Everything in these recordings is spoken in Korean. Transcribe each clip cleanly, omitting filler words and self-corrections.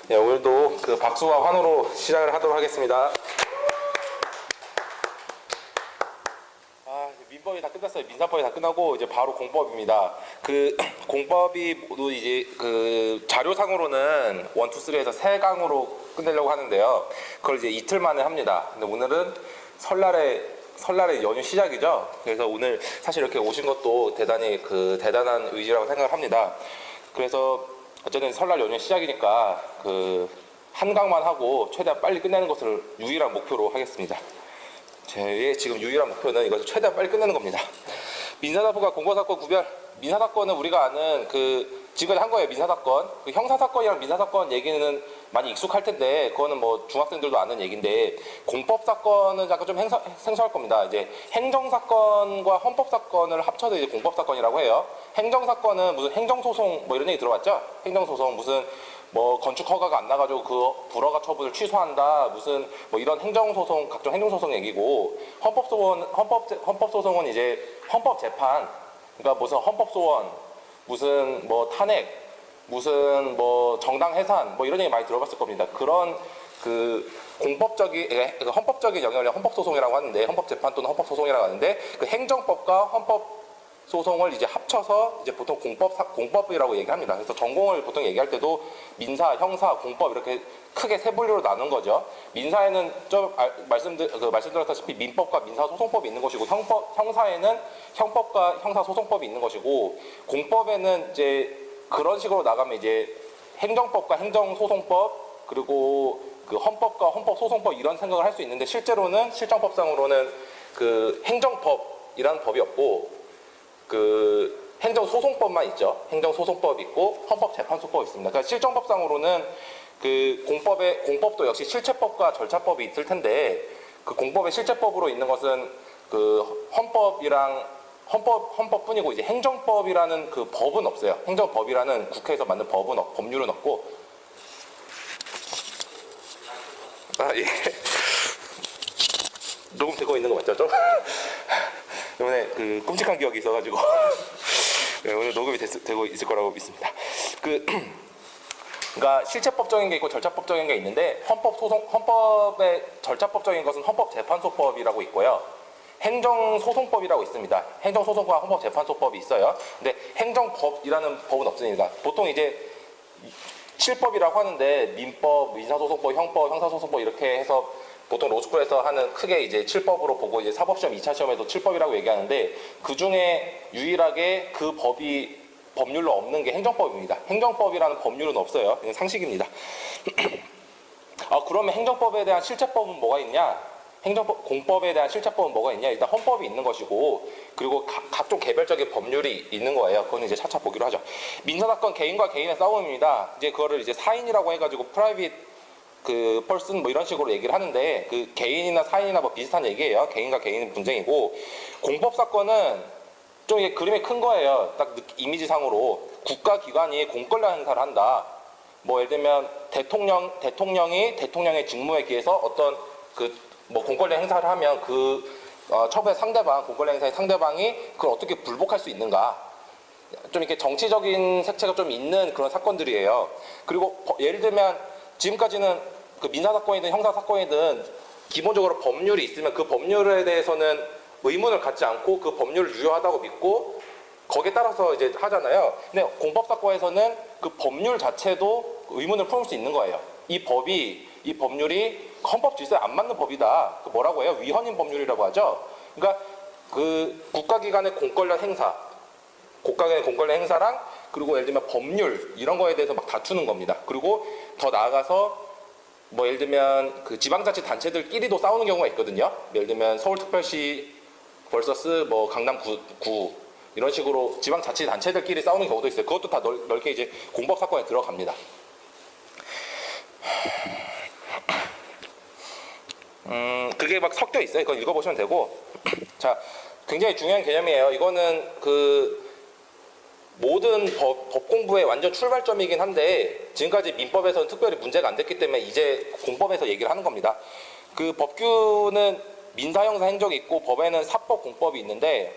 네, 오늘도 그 박수와 환호로 시작을 하도록 하겠습니다. 민법이 다 끝났어요. 민사법이 다 끝나고 이제 바로 공법입니다. 그 공법이 모두 이제 그 자료상으로는 1, 2, 3에서 3강으로 끝내려고 하는데요. 그걸 이제 이틀 만에 합니다. 근데 오늘은 설날의 연휴 시작이죠. 그래서 오늘 사실 이렇게 오신 것도 대단히 대단한 의지라고 생각을 합니다. 그래서 어쨌든 설날 연휴 시작이니까 한 강만 하고 최대한 빨리 끝내는 것을 유일한 목표로 하겠습니다. 제 지금 유일한 목표는 이것을 최대한 빨리 끝내는 겁니다. 민사사건과 공고사건 구별. 민사사건은 우리가 아는 지금까지 한 거예요. 민사사건. 형사사건이랑 민사사건 얘기는 많이 익숙할 텐데 그거는 뭐 중학생들도 아는 얘기인데, 공법사건은 약간 좀 생소할 겁니다. 이제 행정사건과 헌법사건을 합쳐서 이제 공법사건이라고 해요. 행정사건은 무슨 행정소송 뭐 이런 얘기 들어봤죠? 행정소송 무슨 뭐 건축 허가가 안 나가지고 그 불허가 처분을 취소한다, 무슨 뭐 이런 행정소송, 각종 행정소송 얘기고, 헌법소송은 이제 헌법재판, 그러니까 무슨 헌법소원, 무슨 뭐 탄핵, 무슨 뭐 정당 해산 뭐 이런 얘기 많이 들어봤을 겁니다. 그런 헌법적인 영역을 헌법소송이라고 하는데, 헌법재판 또는 헌법소송이라고 하는데, 그 행정법과 헌법소송을 이제 합쳐서 이제 보통 공법이라고 얘기합니다. 그래서 전공을 보통 얘기할 때도 민사, 형사, 공법 이렇게 크게 세 분류로 나눈 거죠. 민사에는 좀 말씀드렸다시피 민법과 민사소송법이 있는 것이고, 형사에는 형법과 형사소송법이 있는 것이고, 공법에는 이제 그런 식으로 나가면 이제 행정법과 행정소송법, 그리고 헌법과 헌법소송법 이런 생각을 할 수 있는데, 실제로는 실정법상으로는 행정법이라는 법이 없고 행정소송법만 있죠. 행정소송법이 있고 헌법재판소법이 있습니다. 그러니까 실정법상으로는 공법도 역시 실체법과 절차법이 있을 텐데, 공법의 실체법으로 있는 것은 헌법뿐이고, 이제 행정법이라는 법은 없어요. 행정법이라는 국회에서 만든 법률은 없고. 예. 녹음되고 있는 거 맞죠? 좀? 이번에 끔찍한 기억이 있어가지고 네, 오늘 녹음이 되고 있을 거라고 믿습니다. 그러니까 실체법적인 게 있고 절차법적인 게 있는데, 헌법의 절차법적인 것은 헌법재판소법이라고 있고요. 행정소송법이라고 있습니다. 행정소송과 헌법재판소법이 있어요. 근데 행정법이라는 법은 없습니다. 보통 이제 7법이라고 하는데, 민법, 민사소송법, 형법, 형사소송법 이렇게 해서 보통 로스쿨에서 하는 크게 이제 7법으로 보고, 이제 사법시험 2차 시험에도 7법이라고 얘기하는데, 그 중에 유일하게 법률로 없는 게 행정법입니다. 행정법이라는 법률은 없어요. 그냥 상식입니다. 그러면 행정법에 대한 실체법은 뭐가 있냐? 공법에 대한 실체법은 뭐가 있냐? 일단 헌법이 있는 것이고, 그리고 각종 개별적인 법률이 있는 거예요. 그거는 이제 차차 보기로 하죠. 민사사건 개인과 개인의 싸움입니다. 이제 그거를 이제 사인이라고 해가지고 프라이빗 펄슨 뭐 이런 식으로 얘기를 하는데, 개인이나 사인이나 뭐 비슷한 얘기예요. 개인과 개인 분쟁이고, 공법사건은 좀 이게 그림이 큰 거예요. 딱 이미지상으로 국가기관이 공권력 행사를 한다. 뭐 예를 들면 대통령이 대통령의 직무에 기해서 어떤 뭐 공권력 행사를 하면 처분의 상대방, 공권력 행사의 상대방이 그걸 어떻게 불복할 수 있는가. 좀 이렇게 정치적인 색채가 좀 있는 그런 사건들이에요. 그리고 예를 들면 지금까지는 민사사건이든 형사사건이든 기본적으로 법률이 있으면 그 법률에 대해서는 의문을 갖지 않고 그 법률을 유효하다고 믿고 거기에 따라서 이제 하잖아요. 근데 공법사건에서는 그 법률 자체도 의문을 품을 수 있는 거예요. 이 법률이 헌법 질서에 안 맞는 법이다. 뭐라고 해요? 위헌인 법률이라고 하죠. 그러니까 국가기관의 공권력 행사랑, 그리고 예를 들면 법률 이런 거에 대해서 막 다투는 겁니다. 그리고 더 나아가서 뭐 예를 들면 지방자치단체들끼리도 싸우는 경우가 있거든요. 예를 들면 서울특별시 vs 뭐 강남구 이런 식으로 지방자치단체들끼리 싸우는 경우도 있어요. 그것도 다 넓게 이제 공법사건에 들어갑니다. 그게 막 섞여 있어요. 그건 읽어보시면 되고. 자, 굉장히 중요한 개념이에요. 이거는 모든 법 공부의 완전 출발점이긴 한데, 지금까지 민법에서는 특별히 문제가 안 됐기 때문에 이제 공법에서 얘기를 하는 겁니다. 법규는 민사, 형사, 행정이 있고, 법에는 사법, 공법이 있는데,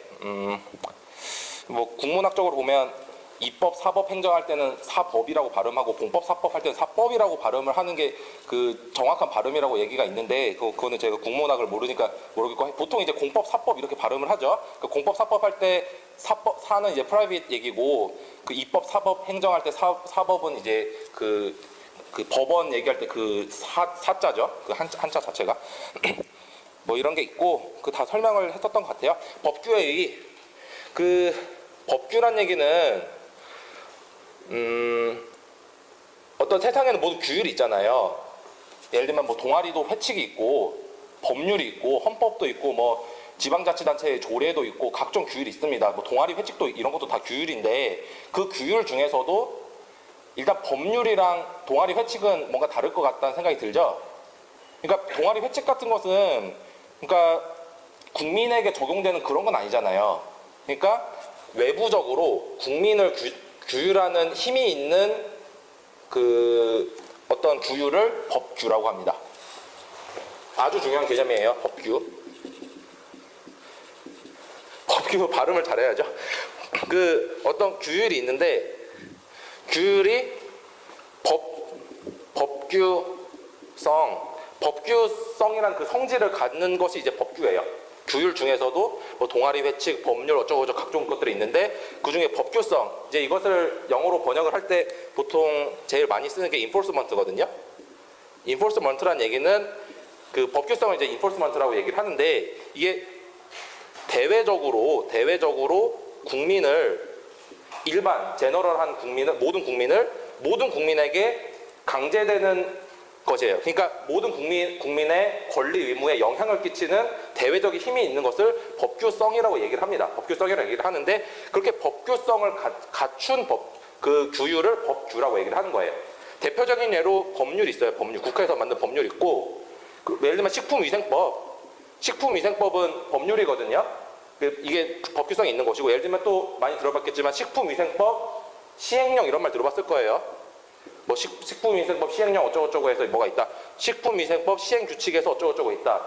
뭐 국문학적으로 보면 입법, 사법, 행정할 때는 사법이라고 발음하고 공법, 사법 할 때는 사법이라고 발음을 하는 게 그 정확한 발음이라고 얘기가 있는데 그거는 제가 국문학을 모르니까 모르겠고 보통 이제 공법, 사법 이렇게 발음을 하죠. 그 공법, 사법 할 때 사는 이제 프라이빗 얘기고 그 입법, 사법, 행정할 때 사법은 이제 그 법원 얘기할 때 그 사자죠. 그 한자 자체가 뭐 이런 게 있고 그 다 설명을 했었던 것 같아요. 법규의 그 법규란 얘기는 어떤 세상에는 모두 규율이 있잖아요. 예를 들면 뭐 동아리도 회칙이 있고 법률이 있고 헌법도 있고 뭐 지방자치단체의 조례도 있고 각종 규율이 있습니다. 뭐 동아리 회칙도 이런 것도 다 규율인데 그 규율 중에서도 일단 법률이랑 동아리 회칙은 뭔가 다를 것 같다는 생각이 들죠. 그러니까 동아리 회칙 같은 것은 그러니까 국민에게 적용되는 그런 건 아니잖아요. 그러니까 외부적으로 국민을 규율하는 힘이 있는 그 어떤 규율을 법규라고 합니다. 아주 중요한 개념이에요. 법규. 법규 발음을 잘해야죠. 그 어떤 규율이 있는데 규율이 법규성이라는 그 성질을 갖는 것이 이제 법규예요. 규율 중에서도 뭐 동아리 회칙, 법률 어쩌고저쩌고 각종 것들이 있는데 그 중에 법규성 이제 이것을 영어로 번역을 할 때 보통 제일 많이 쓰는 게 enforcement거든요. enforcement라는 얘기는 그 법규성을 이제 enforcement라고 얘기를 하는데 이게 대외적으로 국민을 일반 제너럴한 국민을 모든 국민에게 강제되는 것이에요. 그러니까 모든 국민의 권리 의무에 영향을 끼치는 대외적인 힘이 있는 것을 법규성이라고 얘기를 합니다. 법규성이라고 얘기를 하는데 그렇게 법규성을 갖춘 그 규율을 법규라고 얘기를 하는 거예요. 대표적인 예로 법률이 있어요. 법률. 국회에서 만든 법률 있고 예를 들면 식품위생법은 법률이거든요. 이게 법규성이 있는 것이고 예를 들면 또 많이 들어봤겠지만 식품위생법 시행령 이런 말 들어봤을 거예요. 뭐 식품위생법 시행령 어쩌고저쩌고 해서 뭐가 있다. 식품위생법 시행규칙에서 어쩌고저쩌고 있다.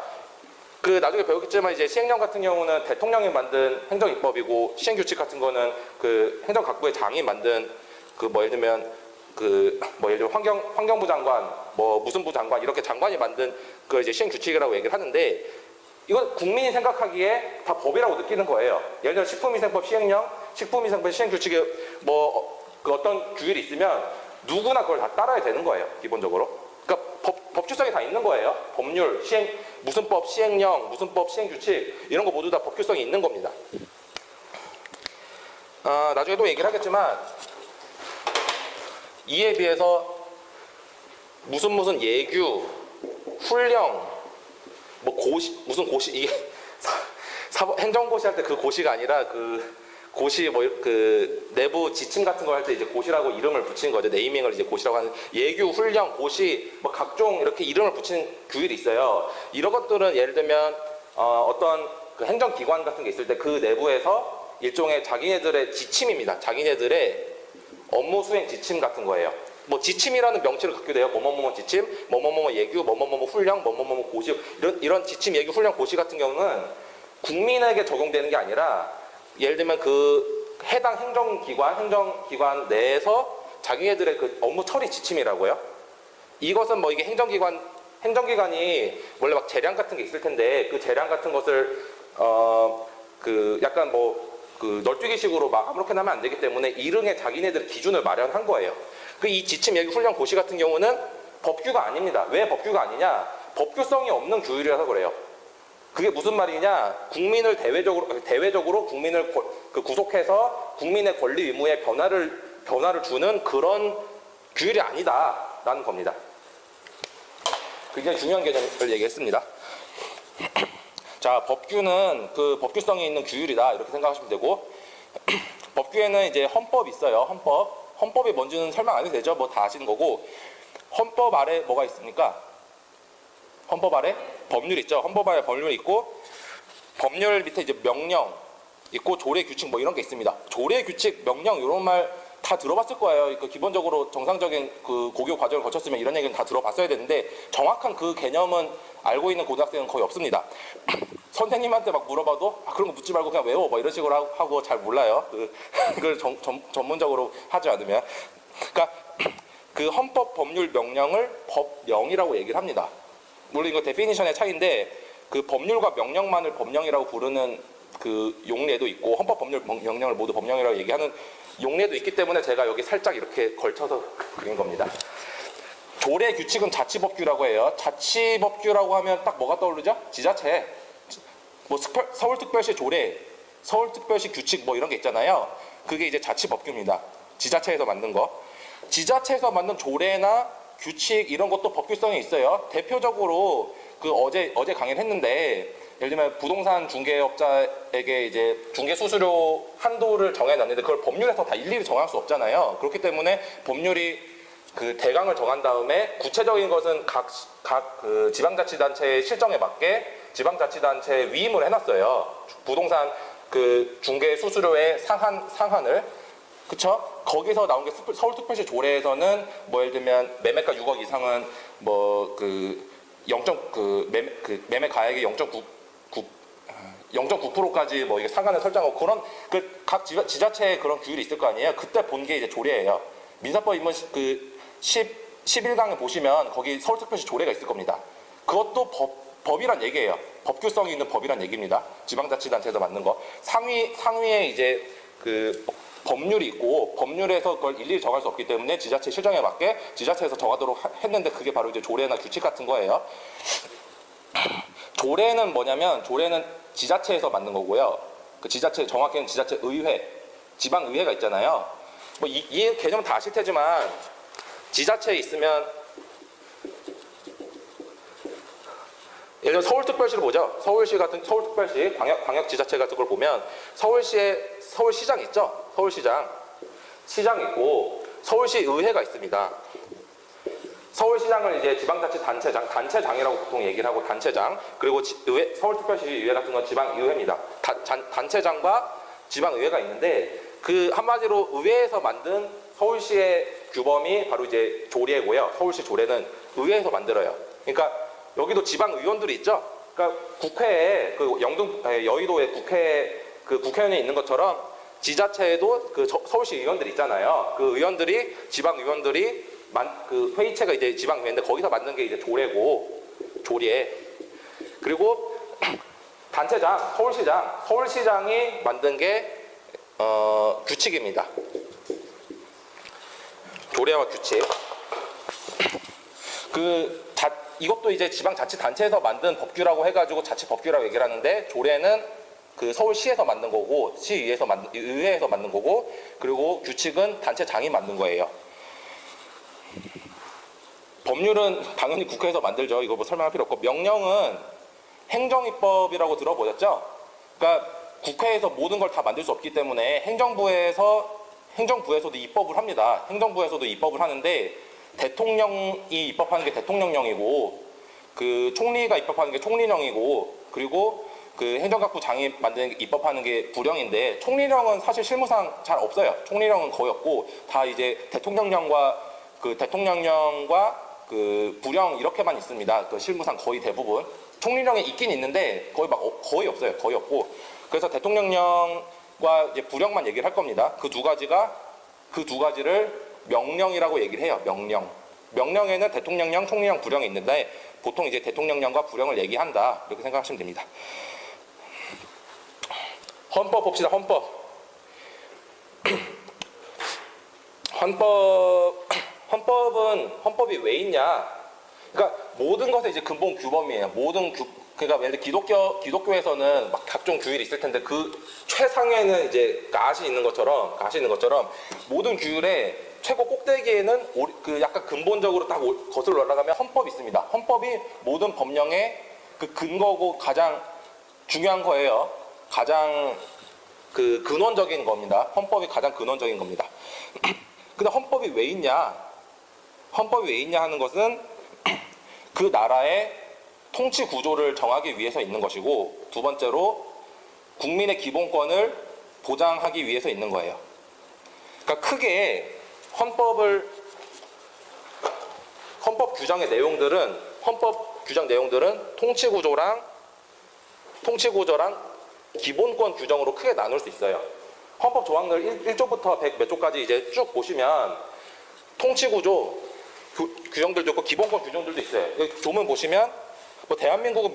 그 나중에 배우겠지만 이제 시행령 같은 경우는 대통령이 만든 행정입법이고 시행규칙 같은 거는 그 행정각부의 장이 만든 그 뭐 예를 들면 환경부 장관 뭐 무슨 부 장관 이렇게 장관이 만든 그 이제 시행규칙이라고 얘기를 하는데 이건 국민이 생각하기에 다 법이라고 느끼는 거예요. 예를 들어 식품위생법 시행령, 식품위생법 시행규칙에 뭐 그 어떤 규율이 있으면 누구나 그걸 다 따라야 되는 거예요. 기본적으로. 그러니까 법규성이 다 있는 거예요. 법률, 무슨 법 시행령, 무슨 법 시행규칙 이런 거 모두 다 법규성이 있는 겁니다. 나중에 또 얘기를 하겠지만 이에 비해서 무슨 예규, 훈령, 뭐 무슨 고시 이게 행정고시 할 때 그 고시가 아니라 그 고시 뭐 그 내부 지침 같은 거 할 때 이제 고시라고 이름을 붙이는 거죠. 네이밍을 이제 고시라고 하는 예규, 훈령, 고시 뭐 각종 이렇게 이름을 붙이는 규율이 있어요. 이런 것들은 예를 들면 어떤 그 행정기관 같은 게 있을 때 그 내부에서 일종의 자기네들의 지침입니다. 자기네들의 업무 수행 지침 같은 거예요. 뭐 지침이라는 명칭을 갖게 돼요. 뭐뭐뭐 지침, 뭐뭐뭐 예규, 뭐뭐뭐 훈령, 뭐뭐뭐 고시 이런 지침, 예규, 훈령, 고시 같은 경우는 국민에게 적용되는 게 아니라 예를 들면 그 해당 행정기관 내에서 자기네들의 그 업무 처리 지침이라고요. 이것은 뭐 이게 행정기관이 원래 막 재량 같은 게 있을 텐데 그 재량 같은 것을 그 약간 뭐 그 널뛰기식으로 막 아무렇게나 하면 안 되기 때문에 이릉에 자기네들 기준을 마련한 거예요. 그 이 지침, 예규, 훈령, 고시 같은 경우는 법규가 아닙니다. 왜 법규가 아니냐? 법규성이 없는 규율이라서 그래요. 그게 무슨 말이냐? 국민을 대외적으로 국민을 구속해서 국민의 권리 의무에 변화를 주는 그런 규율이 아니다라는 겁니다. 굉장히 중요한 개념을 얘기했습니다. 자, 법규는 그 법규성이 있는 규율이다 이렇게 생각하시면 되고 법규에는 이제 헌법이 있어요. 헌법이 뭔지는 설명 안 해도 되죠. 뭐 다 아시는 거고 헌법 아래 뭐가 있습니까? 헌법 아래 법률 있죠. 헌법 아래 법률 있고 법률 밑에 이제 명령 있고 조례 규칙 뭐 이런 게 있습니다. 조례 규칙 명령 이런 말 다 들어봤을 거예요. 그러니까 기본적으로 정상적인 그 고교 과정을 거쳤으면 이런 얘기는 다 들어봤어야 되는데 정확한 그 개념은 알고 있는 고등학생은 거의 없습니다. 선생님한테 막 물어봐도 그런 거 묻지 말고 그냥 외워 뭐 이런 식으로 하고 잘 몰라요. 그걸 전문적으로 하지 않으면. 그러니까 그 헌법 법률 명령을 법령이라고 얘기를 합니다. 물론 이거 데피니션의 차이인데 그 법률과 명령만을 법령이라고 부르는 그 용례도 있고 헌법 법률 명령을 모두 법령이라고 얘기하는 용례도 있기 때문에 제가 여기 살짝 이렇게 걸쳐서 그린 겁니다. 조례 규칙은 자치법규라고 해요. 자치법규라고 하면 딱 뭐가 떠오르죠? 지자체. 뭐 서울특별시 조례, 서울특별시 규칙 뭐 이런 게 있잖아요. 그게 이제 자치법규입니다. 지자체에서 만든 거. 지자체에서 만든 조례나 규칙 이런 것도 법규성이 있어요. 대표적으로 그 어제 강의를 했는데 예를 들면 부동산 중개업자에게 이제 중개 수수료 한도를 정해놨는데 그걸 법률에서 다 일일이 정할 수 없잖아요. 그렇기 때문에 법률이 그 대강을 정한 다음에 구체적인 것은 각 그 지방자치단체의 실정에 맞게 지방자치단체에 위임을 해놨어요. 부동산 그 중개 수수료의 상한을. 그쵸? 거기서 나온 게 서울특별시 조례에서는 뭐 예를 들면 매매가 6억 이상은 뭐 그 매매 가액의 0.9%까지 뭐 이게 상한을 설정하고 그런 그 각 지자체에 그런 규율이 있을 거 아니에요. 그때 본 게 이제 조례예요. 민사법 입문 그 11강에 보시면 거기 서울특별시 조례가 있을 겁니다. 그것도 법이란 얘기예요. 법규성이 있는 법이란 얘기입니다. 지방자치단체에서 만든 거. 상위에 이제 그 법률이 있고 법률에서 그걸 일일이 정할 수 없기 때문에 지자체 실정에 맞게 지자체에서 정하도록 했는데 그게 바로 이제 조례나 규칙 같은 거예요. 조례는 뭐냐면 조례는 지자체에서 만든 거고요. 그 지자체 정확히는 지자체 의회, 지방의회가 있잖아요. 뭐 이 개념 다 아실 테지만 지자체에 있으면 예를 들어 서울특별시를 보죠. 서울시 같은 서울특별시 광역지자체 같은 걸 보면 서울시장 있죠. 시장 있고 서울시 의회가 있습니다. 서울시장을 이제 지방자치 단체장이라고 보통 얘기를 하고 단체장 그리고 서울특별시 의회 같은 건 지방의회입니다. 단체장과 지방의회가 있는데 그 한마디로 의회에서 만든 서울시의 규범이 바로 이제 조례고요. 서울시 조례는 의회에서 만들어요. 그러니까 여기도 지방의원들이 있죠. 그러니까 국회에 여의도에 국회의원이 있는 것처럼 지자체에도 그 서울시 의원들이 있잖아요. 그 의원들이 지방의원들이 그 회의체가 이제 지방의회인데 거기서 만든 게 이제 조례. 그리고 단체장, 서울시장이 만든 게 규칙입니다. 조례와 규칙. 이것도 이제 지방자치단체에서 만든 법규라고 해가지고 자치법규라고 얘기를 하는데 조례는 그 서울시에서 만든 거고 의회에서 만든 거고 그리고 규칙은 단체장이 만든 거예요. 법률은 당연히 국회에서 만들죠. 이거 뭐 설명할 필요 없고 명령은 행정입법이라고 들어보셨죠? 그러니까 국회에서 모든 걸 다 만들 수 없기 때문에 행정부에서도 입법을 합니다. 행정부에서도 입법을 하는데 대통령이 입법하는 게 대통령령이고 그 총리가 입법하는 게 총리령이고 그리고 그 행정각부장이 입법하는 게 부령인데 총리령은 사실 실무상 잘 없어요. 총리령은 거의 없고 다 이제 대통령령과 그 부령 이렇게만 있습니다. 그 실무상 거의 대부분 총리령이 있긴 있는데 거의 없어요. 거의 없고 그래서 대통령령과 이제 부령만 얘기를 할 겁니다. 그 두 가지를 명령이라고 얘기를 해요. 명령에는 대통령령, 총리령, 부령이 있는데 보통 이제 대통령령과 부령을 얘기한다 이렇게 생각하시면 됩니다. 헌법 봅시다. 헌법이 왜 있냐? 그러니까 모든 것의 이제 근본 규범이에요. 그러니까 예를 들어 기독교에서는 막 각종 규율이 있을 텐데 그 최상에는 이제 가시 있는 것처럼 모든 규율의 최고 꼭대기에는 그 약간 근본적으로 딱 거슬러 올라가면 헌법이 있습니다. 헌법이 모든 법령의 그 근거고 가장 중요한 거예요. 가장 그 근원적인 겁니다. 헌법이 가장 근원적인 겁니다. 근데 헌법이 왜 있냐 하는 것은 그 나라의 통치 구조를 정하기 위해서 있는 것이고 두 번째로 국민의 기본권을 보장하기 위해서 있는 거예요. 그러니까 크게 헌법 규정 내용들은 통치 구조랑 통치구조랑 기본권 규정으로 크게 나눌 수 있어요. 헌법 조항들 1조부터 100 몇 조까지 이제 쭉 보시면 통치구조 규정들도 있고 기본권 규정들도 있어요. 여기 조문 보시면 뭐 대한민국은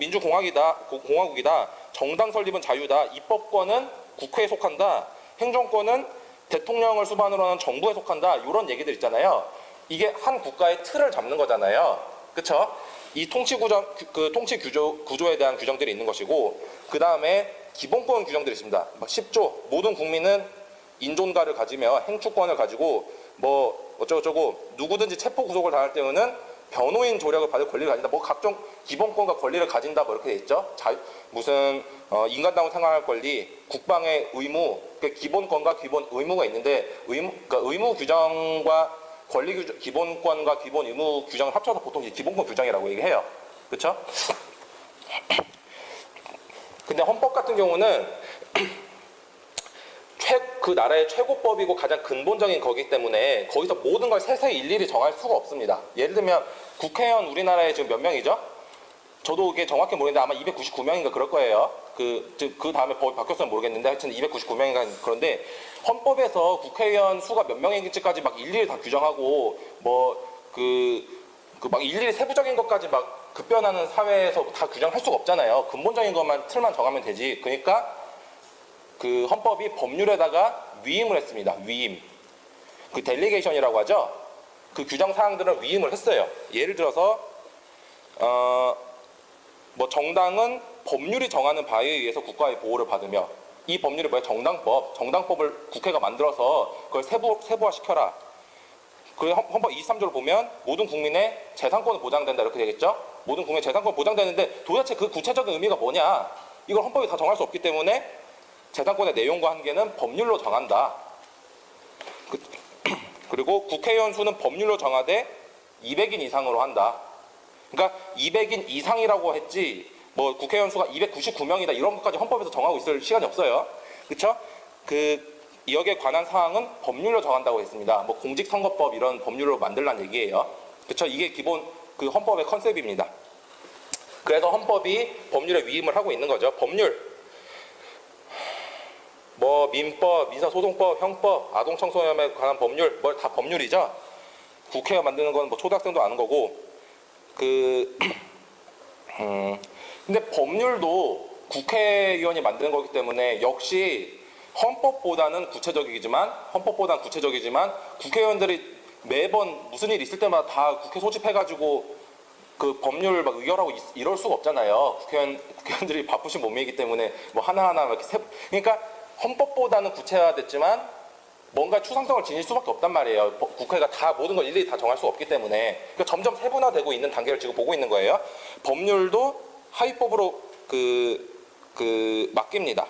공화국이다. 정당 설립은 자유다. 입법권은 국회에 속한다. 행정권은 대통령을 수반으로 하는 정부에 속한다. 이런 얘기들 있잖아요. 이게 한 국가의 틀을 잡는 거잖아요. 그렇죠? 이 통치 구조에 대한 규정들이 있는 것이고, 그 다음에 기본권 규정들이 있습니다. 10조 모든 국민은 인존가를 가지며 행추권을 가지고 뭐 어쩌고저쩌고 누구든지 체포 구속을 당할 때에는 변호인 조력을 받을 권리를 가진다. 뭐 각종 기본권과 권리를 가진다. 뭐 이렇게 돼 있죠. 인간다운 생활할 권리, 국방의 의무, 그러니까 기본권과 기본 의무가 있는데 그러니까 의무 규정과 기본권과 기본 의무 규정을 합쳐서 보통 기본권 규정이라고 얘기해요. 그렇죠? 근데 헌법 같은 경우는 그 나라의 최고법이고 가장 근본적인 거기 때문에 거기서 모든 걸 세세히 일일이 정할 수가 없습니다. 예를 들면 국회의원 우리나라에 지금 몇 명이죠? 저도 이게 정확히 모르겠는데 아마 299명인가 그럴 거예요. 그 다음에 법이 바뀌었으면 모르겠는데 하여튼 299명인가 그런데 헌법에서 국회의원 수가 몇 명인지까지 막 일일이 다 규정하고 막 일일이 세부적인 것까지 막 급변하는 사회에서 다 규정할 수가 없잖아요. 근본적인 것만 틀만 정하면 되지. 그러니까 그 헌법이 법률에다가 위임을 했습니다. 위임. 그 델리게이션이라고 하죠. 그 규정 사항들은 위임을 했어요. 예를 들어서 뭐 정당은 법률이 정하는 바에 의해서 국가의 보호를 받으며, 이 법률이 뭐야? 정당법을 국회가 만들어서 그걸 세부화시켜라. 그 헌법 23조를 보면 모든 국민의 재산권은 보장된다 이렇게 되겠죠. 모든 국민의 재산권 보장되는데 도대체 그 구체적인 의미가 뭐냐? 이걸 헌법이 다 정할 수 없기 때문에 재산권의 내용과 한계는 법률로 정한다. 그리고 국회의원 수는 법률로 정하되 200인 이상으로 한다. 그러니까 200인 이상이라고 했지 뭐 국회의원 수가 299명이다 이런 것까지 헌법에서 정하고 있을 시간이 없어요. 그렇죠? 여기에 관한 사항은 법률로 정한다고 했습니다. 뭐 공직선거법 이런 법률로 만들란 얘기예요. 그렇죠? 이게 기본 그 헌법의 컨셉입니다. 그래서 헌법이 법률에 위임을 하고 있는 거죠. 법률. 뭐 민법, 민사소송법, 형법, 아동청소년에 관한 법률, 뭐 다 법률이죠. 국회가 만드는 건 뭐 초등학생도 아는 거고. 근데 법률도 국회의원이 만드는 거기 때문에 역시 헌법보다는 구체적이지만 국회의원들이 매번 무슨 일 있을 때마다 다 국회 소집해가지고 그 법률 막 의결하고 이럴 수가 없잖아요. 국회의원들이 바쁘신 몸이기 때문에 뭐 하나하나 이렇게 그러니까 헌법보다는 구체화됐지만 뭔가 추상성을 지닐 수밖에 없단 말이에요. 국회가 다 모든 걸 일일이 다 정할 수 없기 때문에. 그러니까 점점 세분화되고 있는 단계를 지금 보고 있는 거예요. 법률도 하위법으로 맡깁니다.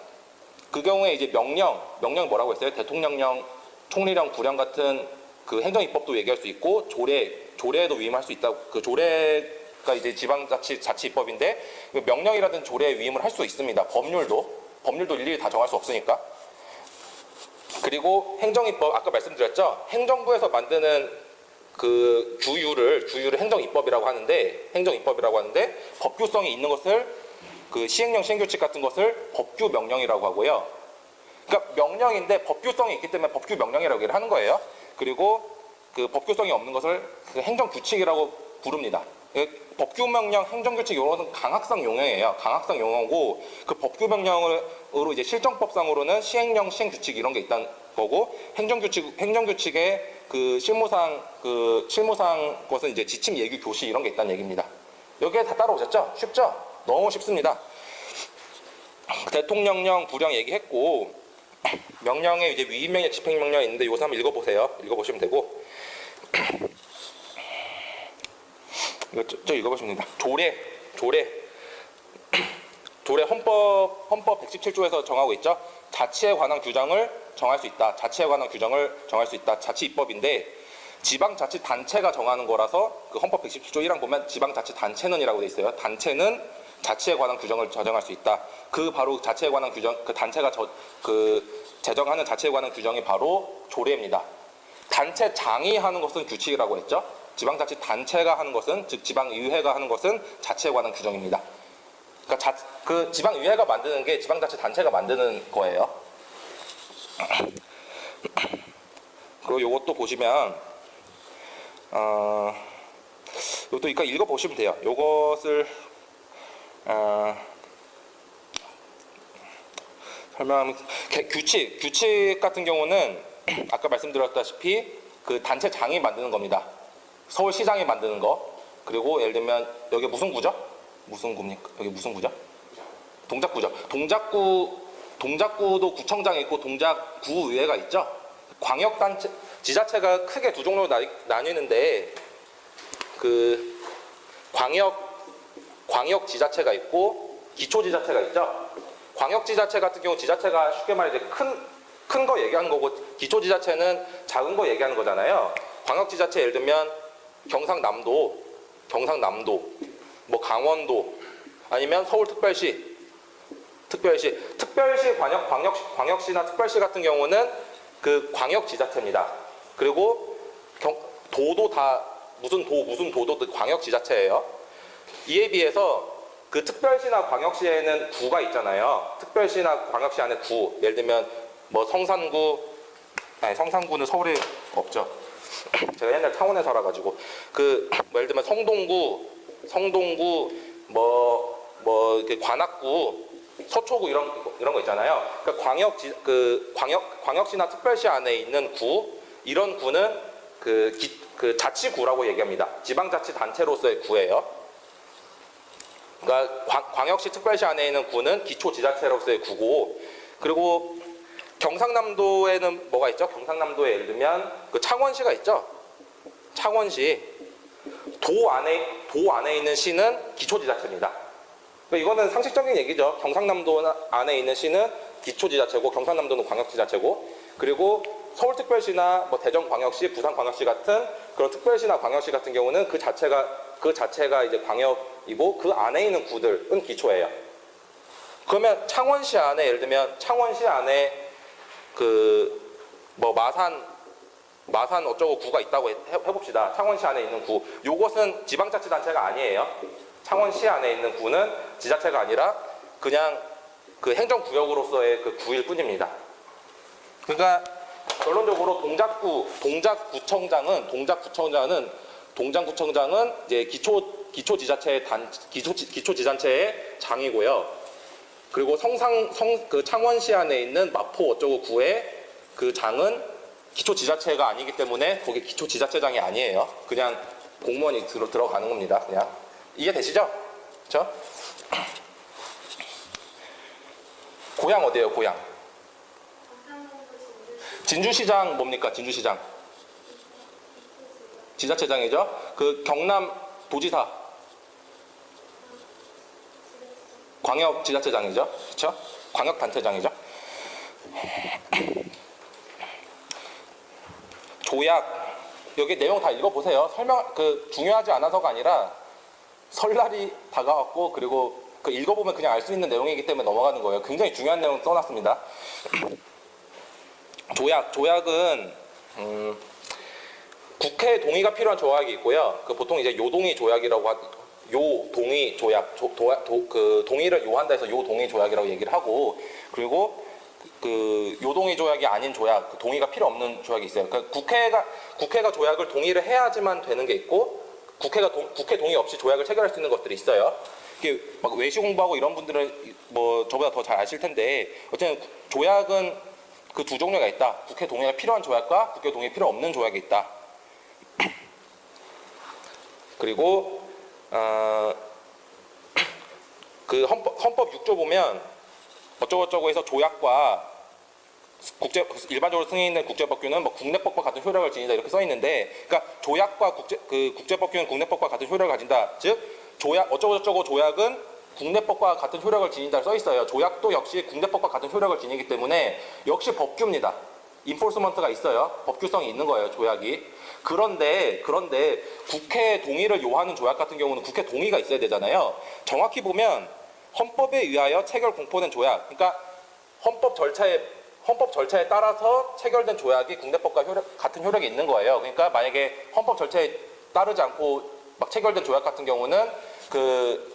그 경우에 이제 명령 뭐라고 했어요? 대통령령, 총리령, 구령 같은 그 행정입법도 얘기할 수 있고 조례에도 위임할 수 있다. 그 조례가 이제 지방자치입법인데 명령이라든 조례에 위임을 할 수 있습니다. 법률도 일일이 다 정할 수 없으니까. 그리고 행정입법 아까 말씀드렸죠. 행정부에서 만드는 그 주유를 행정입법이라고 하는데 법규성이 있는 것을 그 시행령 시행규칙 같은 것을 법규 명령이라고 하고요. 그러니까 명령인데 법규성이 있기 때문에 법규 명령이라고 얘기를 하는 거예요. 그리고 그 법규성이 없는 것을 그 행정규칙이라고 부릅니다. 법규 명령, 행정규칙 이런 강학상 용어예요. 강학상 용어고 그 법규 명령으로 이제 실정법상으로는 시행령, 시행규칙 이런 게 있다는 거고 행정규칙의 그 실무상 것은 이제 지침, 예규, 교시 이런 게 있다는 얘기입니다. 여기에 다 따라오셨죠? 쉽죠? 너무 쉽습니다. 대통령령, 구령 얘기했고 명령에 이제 위임명령, 집행명령이 있는데 요새 한번 읽어보시면 되고 이거 저 읽어보시면 됩니다. 조례 헌법 117조에서 정하고 있죠. 자치에 관한 규정을 정할 수 있다. 자치입법인데 지방자치단체가 정하는 거라서 그 헌법 117조 1항 보면 지방자치단체는이라고 돼 있어요. 단체는 자치에 관한 규정을 제정할 수 있다. 그 바로 자치에 관한 규정, 그 단체가 제정하는 자치에 관한 규정이 바로 조례입니다. 단체장이 하는 것은 규칙이라고 했죠. 지방자치단체가 하는 것은, 즉 지방의회가 하는 것은 자치에 관한 규정입니다. 그러니까 그 지방의회가 만드는 게 지방자치단체가 만드는 거예요. 그리고 요것도 보시면 요것도 이거 읽어보시면 돼요. 요것을 설명하면 규칙 같은 경우는 아까 말씀드렸다시피 그 단체장이 만드는 겁니다. 서울시장이 만드는 거. 그리고 예를 들면 여기 무슨 구죠? 무슨 구입니까? 여기 무슨 구죠? 동작구죠. 동작구도 구청장이 있고 동작구의회가 있죠. 광역단체 지자체가 크게 두 종류로 나뉘는데 그 광역 지자체가 있고 기초 지자체가 있죠. 광역 지자체 같은 경우 지자체가 쉽게 말해 이제 큰 거 얘기하는 거고 기초 지자체는 작은 거 얘기하는 거잖아요. 광역 지자체 예를 들면 경상남도, 뭐 강원도 아니면 서울특별시, 특별시 광역시나 특별시 같은 경우는 그 광역 지자체입니다. 그리고 도도 다 무슨 도도 광역 지자체예요. 이에 비해서 그 특별시나 광역시에는 구가 있잖아요. 특별시나 광역시 안에 구, 예를 들면 뭐 성산구는 서울에 없죠. 제가 옛날 창원에 살아가지고 뭐 예를 들면 성동구 뭐 이렇게 관악구, 서초구 이런 거 있잖아요. 그러니까 광역시나 특별시 안에 있는 구, 이런 구는 그 자치구라고 얘기합니다. 지방자치단체로서의 구예요. 그러니까 광역시 특별시 안에 있는 구는 기초지자체로서의 구고, 그리고 경상남도에는 뭐가 있죠? 경상남도에 예를 들면 그 창원시가 있죠. 창원시 도 안에 있는 시는 기초지자체입니다. 그러니까 이거는 상식적인 얘기죠. 경상남도 안에 있는 시는 기초지자체고 경상남도는 광역지자체고, 그리고 서울특별시나 뭐 대전광역시, 부산광역시 같은 그런 특별시나 광역시 같은 경우는 그 자체가 이제 광역이고 그 안에 있는 구들은 기초예요. 그러면 창원시 안에 예를 들면 창원시 안에 그 뭐 마산 어쩌고 구가 있다고 해봅시다. 창원시 안에 있는 구. 요것은 지방자치단체가 아니에요. 창원시 안에 있는 구는 지자체가 아니라 그냥 그 행정구역으로서의 그 구일 뿐입니다. 그러니까 결론적으로 동작구청장은 이제 기초지자체의 장이고요. 그리고 그 창원시 안에 있는 마포 어쩌고 구의 그 장은 기초지자체가 아니기 때문에 거기 기초지자체장이 아니에요. 그냥 공무원이 들어가는 겁니다. 그냥 이해되시죠? 그렇죠? 고향 어디예요? 고향? 진주시장 뭡니까? 진주시장 지자체장이죠. 그 경남도지사 광역지자체장이죠. 그렇죠? 광역단체장이죠. 조약 여기 내용 다 읽어보세요. 중요하지 않아서가 아니라 설날이 다가왔고 그리고 그 읽어보면 그냥 알 수 있는 내용이기 때문에 넘어가는 거예요. 굉장히 중요한 내용 써놨습니다. 조약은 국회 동의가 필요한 조약이 있고요. 그 보통 이제 요동의 조약이라고 요동의 조약, 그 동의를 요한다 해서 요동의 조약이라고 얘기를 하고, 그리고 그 요동의 조약이 아닌 조약, 그 동의가 필요 없는 조약이 있어요. 그러니까 국회가 조약을 동의를 해야지만 되는 게 있고, 국회 동의 없이 조약을 체결할 수 있는 것들이 있어요. 이게 막 외시 공부하고 이런 분들은 뭐 저보다 더 잘 아실 텐데, 어쨌든 조약은 그 두 종류가 있다. 국회 동의가 필요한 조약과 국회 동의 필요 없는 조약이 있다. 그리고 그 헌법 6조 보면 어쩌고저쩌고 해서 조약과 일반적으로 승인된 국제법규는 뭐 국내법과 같은 효력을 지닌다 이렇게 써 있는데, 그러니까 조약과 국제법규는 국내법과 같은 효력을 가진다. 즉 어쩌고저쩌고 조약은 국내법과 같은 효력을 지닌다 써 있어요. 조약도 역시 국내법과 같은 효력을 지니기 때문에 역시 법규입니다. 인포스먼트가 있어요. 법규성이 있는 거예요, 조약이. 그런데 국회 동의를 요하는 조약 같은 경우는 국회 동의가 있어야 되잖아요. 정확히 보면 헌법에 의하여 체결 공포된 조약, 그러니까 헌법 절차에 따라서 체결된 조약이 국내법과 같은 효력이 있는 거예요. 그러니까 만약에 헌법 절차에 따르지 않고 막 체결된 조약 같은 경우는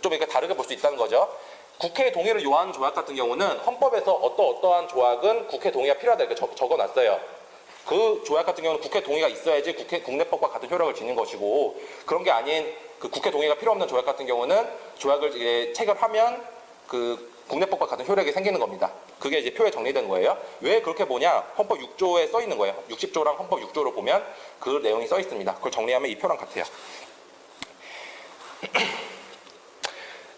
좀 이렇게 다르게 볼 수 있다는 거죠. 국회 동의를 요하는 조약 같은 경우는 헌법에서 어떠한 조약은 국회 동의가 필요하다 이렇게 적어놨어요. 그 조약 같은 경우는 국회 동의가 있어야지 국내법과 같은 효력을 지닌 것이고, 그런 게 아닌 그 국회 동의가 필요 없는 조약 같은 경우는 조약을 이제 체결하면 그 국내법과 같은 효력이 생기는 겁니다. 그게 이제 표에 정리된 거예요. 왜 그렇게 보냐? 헌법 6조에 써 있는 거예요. 60조랑 헌법 6조를 보면 그 내용이 써 있습니다. 그걸 정리하면 이 표랑 같아요.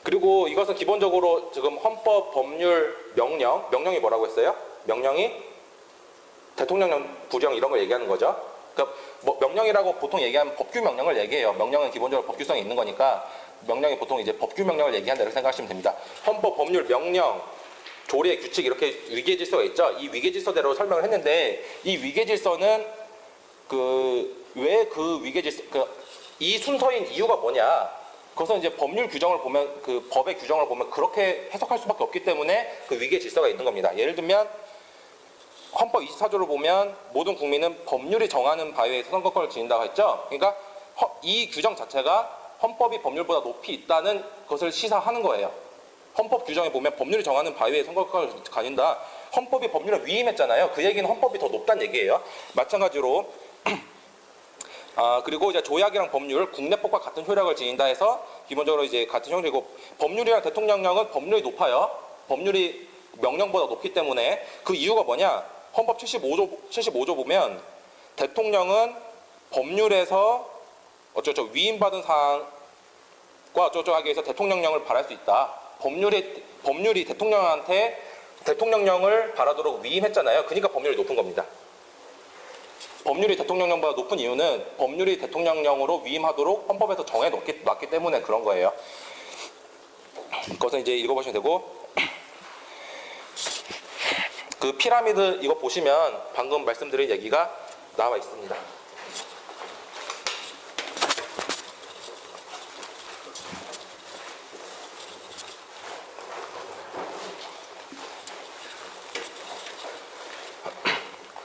그리고 이것은 기본적으로 지금 헌법, 법률, 명령이 뭐라고 했어요? 명령이 대통령 부령 이런 걸 얘기하는 거죠. 그러니까 뭐 명령이라고 보통 얘기하면 법규 명령을 얘기해요. 명령은 기본적으로 법규성이 있는 거니까 명령이 보통 이제 법규 명령을 얘기한다 이렇게 생각하시면 됩니다. 헌법, 법률, 명령, 조례, 규칙 이렇게 위계 질서가 있죠. 이 위계 질서대로 설명을 했는데, 이 위계 질서는 왜 그 위계 질서 이 순서인 이유가 뭐냐? 그것은 이제 법률 규정을 보면, 그 법의 규정을 보면 그렇게 해석할 수밖에 없기 때문에 그 위계 질서가 있는 겁니다. 예를 들면 헌법 24조를 보면 모든 국민은 법률이 정하는 바에 의해서 선거권을 지닌다고 했죠. 그러니까 이 규정 자체가 헌법이 법률보다 높이 있다는 것을 시사하는 거예요. 헌법 규정에 보면 법률이 정하는 바에 의해 선거권을 가진다. 헌법이 법률을 위임했잖아요. 그 얘기는 헌법이 더 높다는 얘기예요. 마찬가지로 그리고 이제 조약이랑 법률, 국내법과 같은 효력을 지닌다 해서 기본적으로 이제 같은 효력이고, 법률이랑 대통령령은 법률이 높아요. 법률이 명령보다 높기 때문에. 그 이유가 뭐냐? 헌법 75조 보면 대통령은 법률에서 어쩌고 위임받은 사항과 어쩌고 하기 위해서 대통령령을 발할 수 있다. 법률이 대통령한테 대통령령을 발하도록 위임했잖아요. 그러니까 법률이 높은 겁니다. 법률이 대통령령보다 높은 이유는 법률이 대통령령으로 위임하도록 헌법에서 정해놨기 때문에 그런 거예요. 그것은 이제 읽어보시면 되고, 그 피라미드 이거 보시면 방금 말씀드린 얘기가 나와 있습니다.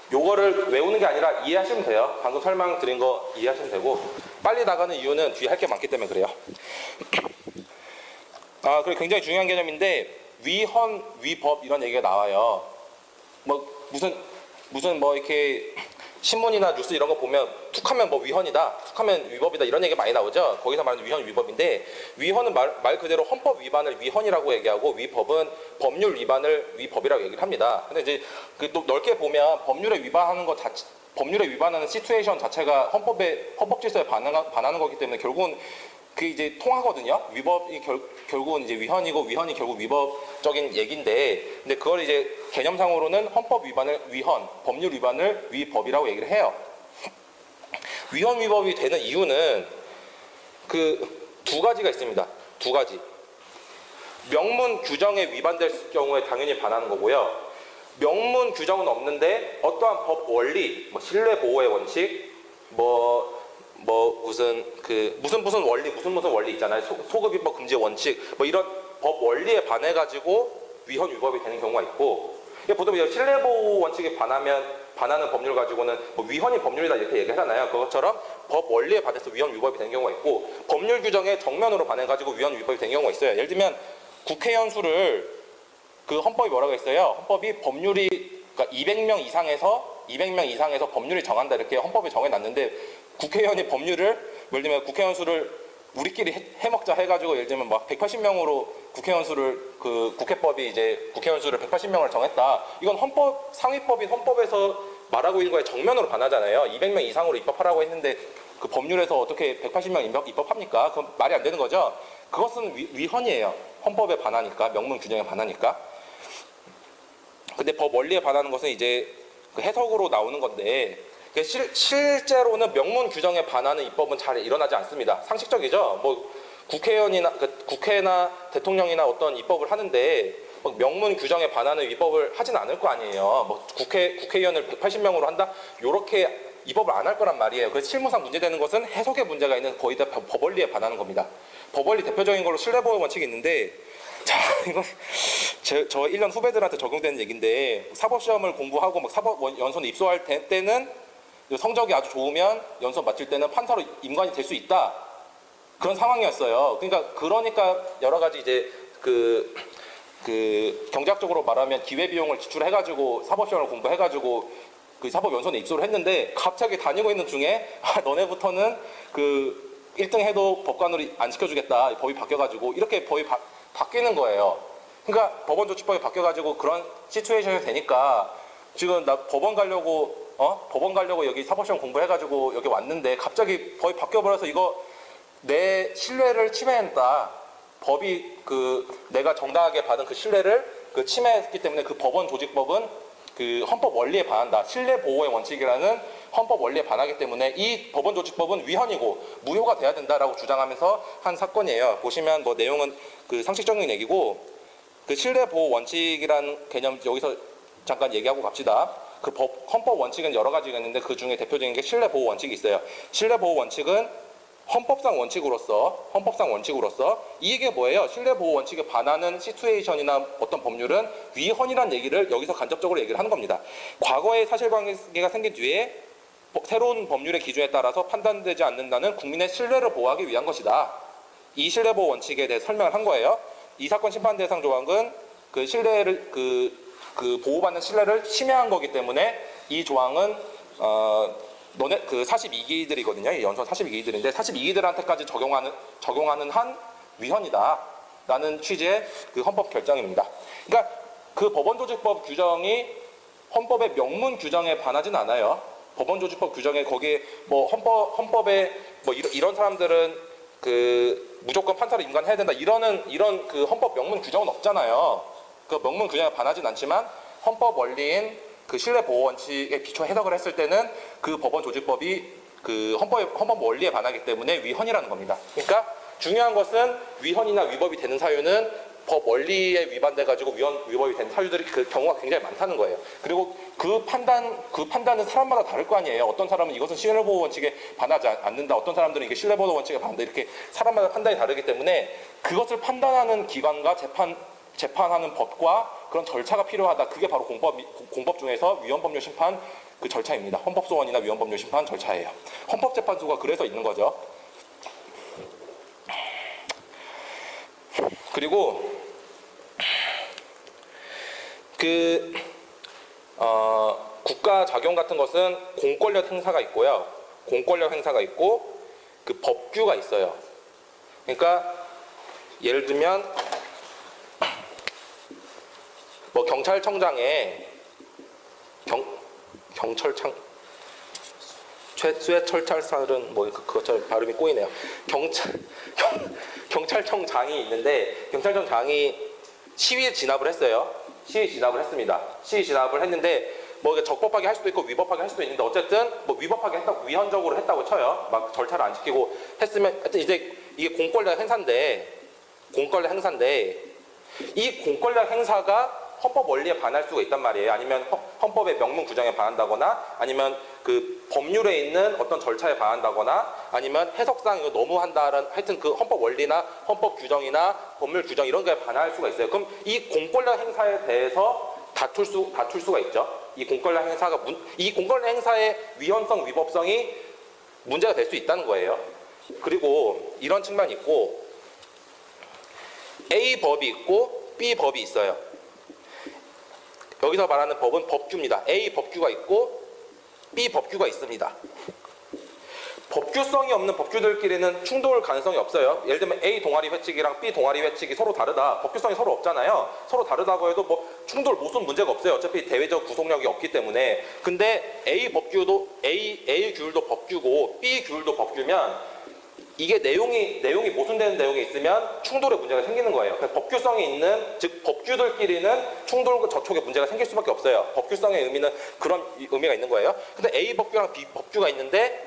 요거를 외우는 게 아니라 이해하시면 돼요. 방금 설명드린 거 이해하시면 되고, 빨리 나가는 이유는 뒤에 할 게 많기 때문에 그래요. 그리고 굉장히 중요한 개념인데, 위헌, 위법 이런 얘기가 나와요. 뭐 무슨 뭐 이렇게 신문이나 뉴스 이런 거 보면 툭하면 뭐 위헌이다, 툭하면 위법이다 이런 얘기 많이 나오죠. 거기서 말하는 위헌, 위법인데, 위헌은 말 그대로 헌법 위반을 위헌이라고 얘기하고, 위법은 법률 위반을 위법이라고 얘기를 합니다. 근데 이제 또 넓게 보면 법률에 위반하는 것 자체, 법률에 위반하는 시츄에이션 자체가 헌법 질서에 반하는 거기 때문에 결국은 그게 이제 통하거든요. 위법이 결국은 이제 위헌이고, 위헌이 결국 위법적인 얘기인데, 근데 그걸 이제 개념상으로는 헌법 위반을 위헌, 법률 위반을 위법이라고 얘기를 해요. 위헌, 위법이 되는 이유는 그 두 가지가 있습니다. 두 가지. 명문 규정에 위반될 경우에 당연히 반하는 거고요. 명문 규정은 없는데 어떠한 법 원리, 뭐 신뢰 보호의 원칙, 무슨 원리, 무슨 원리 있잖아요. 소급입법 금지 원칙, 뭐 이런 법 원리에 반해 가지고 위헌, 위법이 되는 경우가 있고, 보통 신뢰 보호 원칙에 반하는 법률 가지고는 뭐 위헌이 법률이다 이렇게 얘기하잖아요. 그것처럼 법 원리에 반해서 위헌, 위법이 되는 경우가 있고, 법률 규정에 정면으로 반해 가지고 위헌, 위법이 되는 경우가 있어요. 예를 들면 국회의원 수를, 그 헌법이 뭐라고 했어요? 헌법이 법률이, 그러니까 200명 이상에서 법률이 정한다 이렇게 헌법에 정해놨는데, 국회의원이 법률을, 예를 들면 국회의원 수를 우리끼리 해먹자 해가지고 예를 들면 막 180명으로 국회의원 수를, 그 국회법이 이제 국회의원 수를 180명을 정했다. 이건 헌법, 상위법인 헌법에서 말하고 있는 거에 정면으로 반하잖아요. 200명 이상으로 입법하라고 했는데 그 법률에서 어떻게 180명 입법합니까? 그건 말이 안 되는 거죠. 그것은 위헌이에요. 헌법에 반하니까, 명문 규정에 반하니까. 근데 법 원리에 반하는 것은 이제 그 해석으로 나오는 건데, 실제로는 명문 규정에 반하는 입법은 잘 일어나지 않습니다. 상식적이죠. 뭐 국회나 대통령이나 어떤 입법을 하는데 명문 규정에 반하는 입법을 하진 않을 거 아니에요. 뭐 국회의원을 180명으로 한다, 요렇게 입법을 안 할 거란 말이에요. 그래서 실무상 문제되는 것은 해석에 문제가 있는, 거의 다 법 원리에 반하는 겁니다. 법 원리 대표적인 걸로 신뢰보호 원칙이 있는데, 자, 이건 저 1년 후배들한테 적용되는 얘기인데, 사법시험을 공부하고 막 사법 연수원에 입소할 때는 성적이 아주 좋으면 연수원 마칠 때는 판사로 임관이 될 수 있다, 그런 상황이었어요. 그러니까 여러 가지 이제 그 그 경제학적으로 말하면 기회비용을 지출해가지고 사법시험을 공부해가지고 그 사법연수원에 입소를 했는데 갑자기 다니고 있는 중에 너네부터는 그 1등 해도 법관으로 안 시켜주겠다. 법이 바뀌어가지고 이렇게 법이 바뀌는 거예요. 그러니까 법원조치법이 바뀌어가지고 그런 시츄에이션이 되니까 지금 나 법원 가려고 여기 사법시험 공부해가지고 여기 왔는데 갑자기 법이 바뀌어버려서 이거 내 신뢰를 침해한다. 법이 내가 정당하게 받은 그 신뢰를 침해했기 때문에 그 법원 조직법은 그 헌법 원리에 반한다. 신뢰 보호의 원칙이라는 헌법 원리에 반하기 때문에 이 법원 조직법은 위헌이고 무효가 돼야 된다라고 주장하면서 한 사건이에요. 보시면 뭐 내용은 그 상식적인 얘기고 그 신뢰 보호 원칙이라는 개념 여기서 잠깐 얘기하고 갑시다. 그 헌법 원칙은 여러 가지가 있는데 그 중에 대표적인 게 신뢰 보호 원칙이 있어요. 신뢰 보호 원칙은 헌법상 원칙으로서 이게 뭐예요? 신뢰 보호 원칙에 반하는 시츄에이션이나 어떤 법률은 위헌이라는 얘기를 여기서 간접적으로 얘기를 하는 겁니다. 과거에 사실관계가 생긴 뒤에 새로운 법률의 기준에 따라서 판단되지 않는다는 국민의 신뢰를 보호하기 위한 것이다. 이 신뢰 보호 원칙에 대해 설명을 한 거예요. 이 사건 심판 대상 조항은 그 신뢰를 그 보호받는 신뢰를 침해한 거기 때문에 이 조항은 너네 그 42기들이거든요. 이 연수원 42기들인데 42기들한테까지 적용하는 한 위헌이다라는 취지의 그 헌법 결정입니다. 그러니까 그 법원조직법 규정이 헌법의 명문 규정에 반하진 않아요. 법원조직법 규정에 거기에 뭐 헌법에 뭐 이런 사람들은 그 무조건 판사를 임관해야 된다 이런 그 헌법 명문 규정은 없잖아요. 그 명문 규정에 반하진 않지만 헌법 원리인 그 신뢰 보호 원칙에 기초 해석을 했을 때는 그 법원 조직법이 그 헌법 원리에 반하기 때문에 위헌이라는 겁니다. 그러니까 중요한 것은 위헌이나 위법이 되는 사유는 법 원리에 위반돼 가지고 위법이 된 사유들이 그 경우가 굉장히 많다는 거예요. 그리고 그 판단은 사람마다 다를 거 아니에요. 어떤 사람은 이것은 신뢰 보호 원칙에 반하지 않는다. 어떤 사람들은 이게 신뢰 보호 원칙에 반한다. 이렇게 사람마다 판단이 다르기 때문에 그것을 판단하는 기관과 재판하는 법과 그런 절차가 필요하다. 그게 바로 공법 중에서 위헌법률 심판 그 절차입니다. 헌법소원이나 위헌법률 심판 절차예요. 헌법재판소가 그래서 있는 거죠. 그리고 국가 작용 같은 것은 공권력 행사가 있고요. 공권력 행사가 있고 그 법규가 있어요. 그러니까 예를 들면 뭐 경찰청장에 최수혜철찰살은 뭐 그것처럼 발음이 꼬이네요. 경찰청장이 있는데 경찰청장이 시위 진압을 했어요. 시위 진압을 했습니다. 시위 진압을 했는데 뭐 적법하게 할 수도 있고 위법하게 할 수도 있는데 어쨌든 뭐 위법하게 했다고 위헌적으로 했다고 쳐요. 막 절차를 안 지키고 했으면 하여튼 이제 이게 공권력 행사인데 이 공권력 행사가 헌법 원리에 반할 수가 있단 말이에요. 아니면 헌법의 명문 규정에 반한다거나 아니면 그 법률에 있는 어떤 절차에 반한다거나 아니면 해석상 이거 너무 한다라는 하여튼 그 헌법 원리나 헌법 규정이나 법률 규정 이런 거에 반할 수가 있어요. 그럼 이 공권력 행사에 대해서 다툴 수가 있죠. 이 공권력 행사의 위헌성 위법성이 문제가 될 수 있다는 거예요. 그리고 이런 측면이 있고 A 법이 있고 B 법이 있어요. 여기서 말하는 법은 법규입니다. A 법규가 있고 B 법규가 있습니다. 법규성이 없는 법규들끼리는 충돌 가능성이 없어요. 예를 들면 A 동아리 회칙이랑 B 동아리 회칙이 서로 다르다. 법규성이 서로 없잖아요. 서로 다르다고 해도 뭐 충돌 모순 문제가 없어요. 어차피 대외적 구속력이 없기 때문에. 근데 A 규율도 법규고 B 규율도 법규면 이게 내용이 모순되는 내용이 있으면 충돌의 문제가 생기는 거예요. 그래서 법규성이 있는, 즉 법규들끼리는 충돌 저촉의 문제가 생길 수밖에 없어요. 법규성의 의미는 그런 의미가 있는 거예요. 근데 A 법규랑 B 법규가 있는데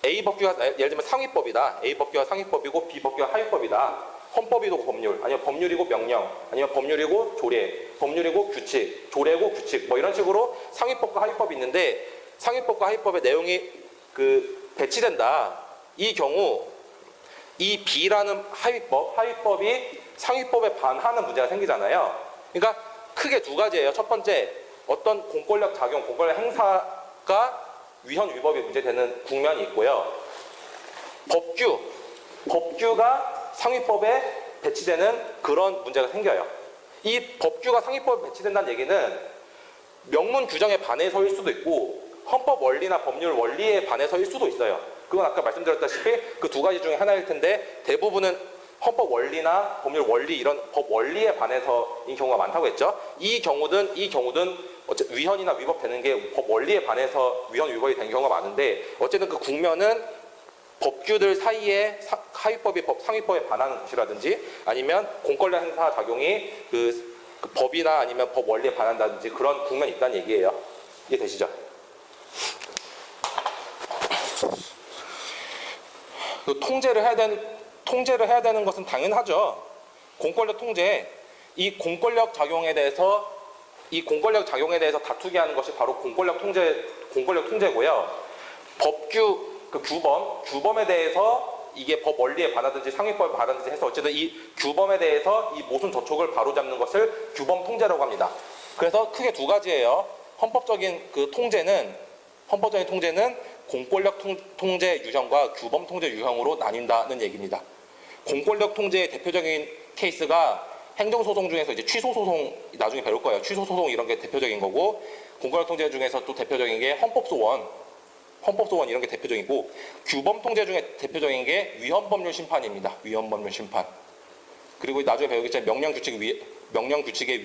A 법규가 예를 들면 상위법이다. A 법규가 상위법이고 B 법규가 하위법이다. 헌법이고 법률, 아니면 법률이고 명령, 아니면 법률이고 조례, 법률이고 규칙, 조례고 규칙, 뭐 이런 식으로 상위법과 하위법이 있는데 상위법과 하위법의 내용이 배치된다. 이 경우 이 B라는 하위법이 상위법에 반하는 문제가 생기잖아요. 그러니까 크게 두 가지예요. 첫 번째, 어떤 공권력 작용, 공권력 행사가 위헌 위법이 문제되는 국면이 있고요. 법규가 상위법에 배치되는 그런 문제가 생겨요. 이 법규가 상위법에 배치된다는 얘기는 명문 규정에 반해서일 수도 있고 헌법 원리나 법률 원리에 반해서일 수도 있어요. 그건 아까 말씀드렸다시피 그 두 가지 중에 하나일 텐데 대부분은 헌법 원리나 법률 원리 이런 법 원리에 반해서인 경우가 많다고 했죠. 이 경우든 위헌이나 위법되는 게 법 원리에 반해서 위헌 위법이 된 경우가 많은데 어쨌든 그 국면은 법규들 사이에 하위법이 상위법에 반하는 것이라든지 아니면 공권력 행사 작용이 그 법이나 아니면 법 원리에 반한다든지 그런 국면이 있다는 얘기예요. 이해되시죠? 그 통제를 해야 되는 것은 당연하죠. 공권력 통제, 이 공권력 작용에 대해서 다투게 하는 것이 바로 공권력 통제고요. 법규 그 규범에 대해서 이게 법 원리에 반하든지 상위법에 반하든지 해서 어쨌든 이 규범에 대해서 이 모순 저촉을 바로잡는 것을 규범 통제라고 합니다. 그래서 크게 두 가지예요. 헌법적인 통제는 공권력 통제 유형과 규범 통제 유형으로 나뉜다는 얘기입니다. 공권력 통제의 대표적인 케이스가 행정소송 중에서 이제 취소소송 나중에 배울 거예요. 취소소송 이런 게 대표적인 거고 공권력 통제 중에서 또 대표적인 게 헌법소원 이런 게 대표적이고 규범 통제 중에 대표적인 게 위헌법률 심판입니다. 위헌법률 심판. 그리고 나중에 배우겠지만 명령규칙의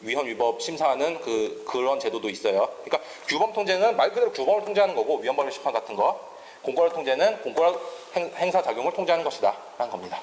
위헌 위법 심사하는 그런 제도도 있어요. 그러니까 규범 통제는 말 그대로 규범을 통제하는 거고 위헌법률 심판 같은 거. 공권력 통제는 공권력 행사 작용을 통제하는 것이다 라는 겁니다.